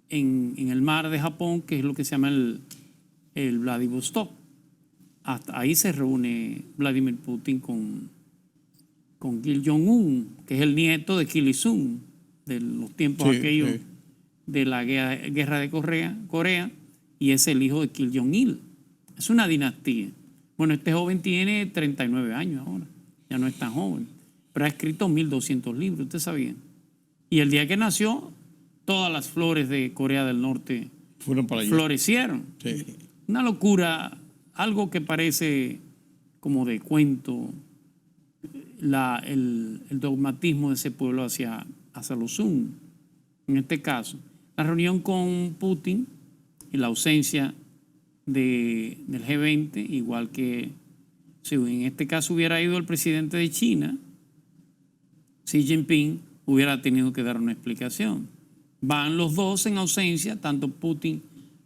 en el mar de Japón, que es lo que se llama el Vladivostok. Hasta ahí se reúne Vladimir Putin con Kim Jong-un, que es el nieto de Kim Il-sung, de los tiempos Sí, aquellos sí. de la guerra de Corea, y es el hijo de Kim Jong-il. Es una dinastía. Bueno, este joven tiene 39 años ahora, ya no es tan joven, pero ha escrito 1.200 libros, ¿usted sabía? Y el día que nació, todas las flores de Corea del Norte Fueron para allá. florecieron. Sí. Una locura, algo que parece como de cuento, el dogmatismo de ese pueblo hacia los Sun. En este caso, la reunión con Putin y la ausencia del G20, igual que si en este caso hubiera ido el presidente de China, Xi Jinping hubiera tenido que dar una explicación. Van los dos en ausencia, tanto Putin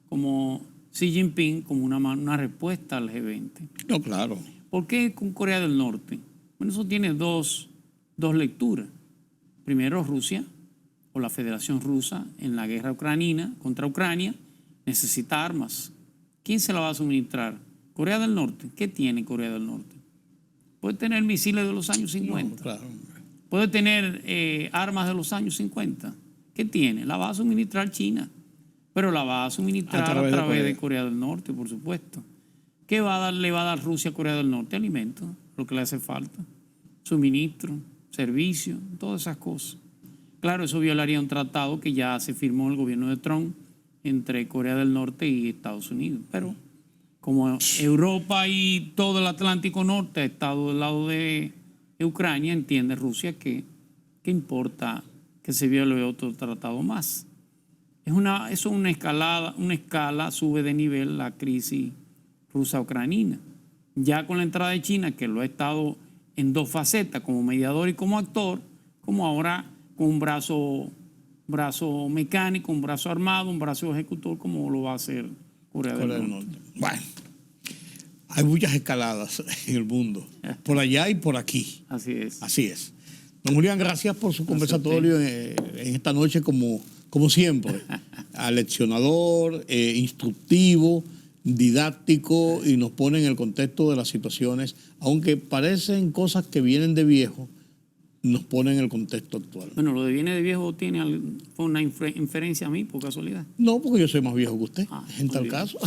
como Xi Jinping, como una respuesta al G20. No, claro. ¿Por qué con Corea del Norte? Bueno, eso tiene dos lecturas. Primero, Rusia o la Federación Rusa en la guerra ucraniana contra Ucrania necesita armas. ¿Quién se la va a suministrar? Corea del Norte. ¿Qué tiene Corea del Norte? Puede tener misiles de los años 50. No, claro. Puede tener armas de los años 50. ¿Qué tiene? La va a suministrar China, pero la va a suministrar a través de Corea del Norte, por supuesto. ¿Qué le va a dar Rusia a Corea del Norte? Alimentos, lo que le hace falta, suministro, servicio, todas esas cosas. Claro, eso violaría un tratado que ya se firmó en el gobierno de Trump entre Corea del Norte y Estados Unidos. Pero como Europa y todo el Atlántico Norte ha estado del lado de Ucrania, entiende Rusia que importa que se viole otro tratado más. Eso es una escala, sube de nivel la crisis rusa-ucranina. Ya con la entrada de China, que lo ha estado en dos facetas, como mediador y como actor, como ahora con un brazo mecánico, un brazo armado, un brazo ejecutor, como lo va a hacer Corea del Norte. Bueno, hay muchas escaladas en el mundo, por allá y por aquí. Así es. Así es. Don Julián, gracias por su conversatorio en esta noche, como siempre. Aleccionador, instructivo, didáctico, y nos pone en el contexto de las situaciones, aunque parecen cosas que vienen de viejo, nos pone en el contexto actual. Bueno, lo de viene de viejo fue una inferencia a mí, por casualidad. No, porque yo soy más viejo que usted, en tal bien. caso.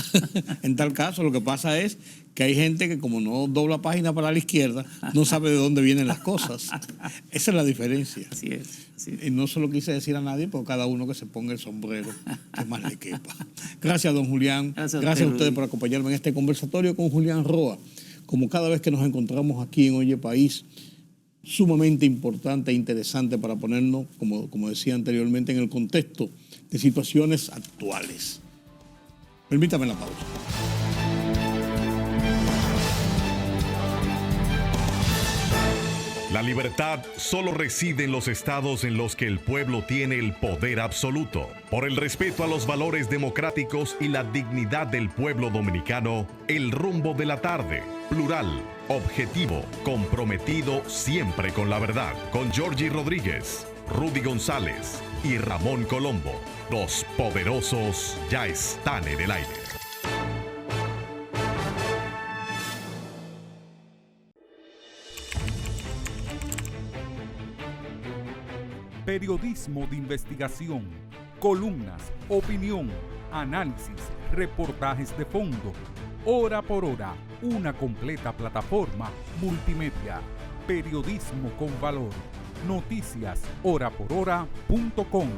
En tal caso, lo que pasa es que hay gente que como no dobla página para la izquierda, no sabe de dónde vienen las cosas. Esa es la diferencia. Así es. Y no se lo quise decir a nadie, pero cada uno que se ponga el sombrero que más le quepa. Gracias, don Julián. Gracias a ustedes por acompañarme en este conversatorio con Julián Roa. Como cada vez que nos encontramos aquí en Oye País, sumamente importante e interesante para ponernos, como decía anteriormente, en el contexto de situaciones actuales. Permítame la pausa. La libertad solo reside en los estados en los que el pueblo tiene el poder absoluto. Por el respeto a los valores democráticos y la dignidad del pueblo dominicano, el rumbo de la tarde, plural, objetivo, comprometido siempre con la verdad. Con Georgie Rodríguez, Rudy González y Ramón Colombo. Los poderosos ya están en el aire. Periodismo de investigación, columnas, opinión, análisis, reportajes de fondo. Hora por hora, una completa plataforma multimedia. Periodismo con valor. Noticias horaporhora.com.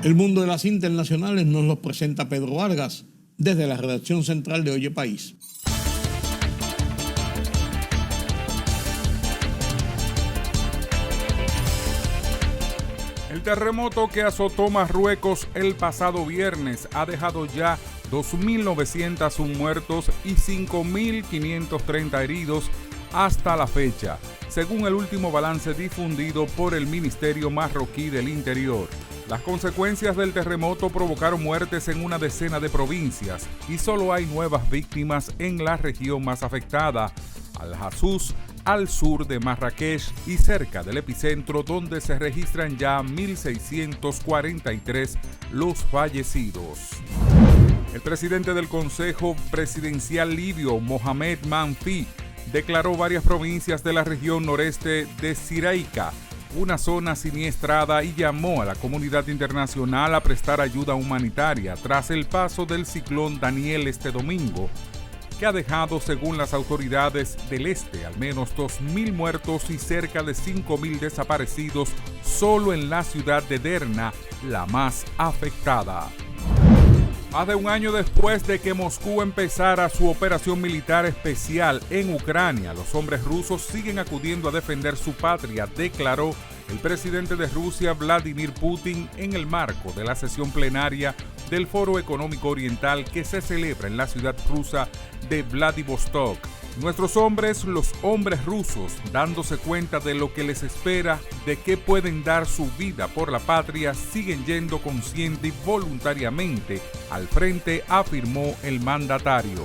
El mundo de las internacionales nos los presenta Pedro Vargas desde la redacción central de Oye País. El terremoto que azotó Marruecos el pasado viernes ha dejado ya 2.901 muertos y 5.530 heridos hasta la fecha, según el último balance difundido por el Ministerio Marroquí del Interior. Las consecuencias del terremoto provocaron muertes en una decena de provincias y solo hay nuevas víctimas en la región más afectada, Al-Hassous, al sur de Marrakech y cerca del epicentro, donde se registran ya 1.643 los fallecidos. El presidente del Consejo Presidencial libio, Mohamed Manfi, declaró varias provincias de la región noreste de Siraika una zona siniestrada y llamó a la comunidad internacional a prestar ayuda humanitaria tras el paso del ciclón Daniel este domingo, que ha dejado, según las autoridades del este, al menos 2.000 muertos y cerca de 5.000 desaparecidos solo en la ciudad de Derna, la más afectada. Más de un año después de que Moscú empezara su operación militar especial en Ucrania, los hombres rusos siguen acudiendo a defender su patria, declaró el presidente de Rusia, Vladimir Putin, en el marco de la sesión plenaria del Foro Económico Oriental que se celebra en la ciudad rusa de Vladivostok. Nuestros hombres, los hombres rusos, dándose cuenta de lo que les espera, de que pueden dar su vida por la patria, siguen yendo consciente y voluntariamente al frente, afirmó el mandatario.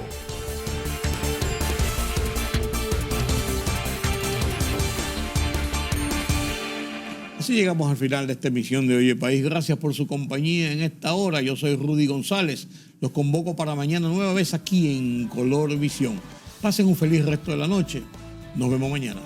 Así llegamos al final de esta emisión de Oye País. Gracias por su compañía en esta hora. Yo soy Rudy González. Los convoco para mañana nueva vez aquí en Color Visión. Pasen un feliz resto de la noche. Nos vemos mañana.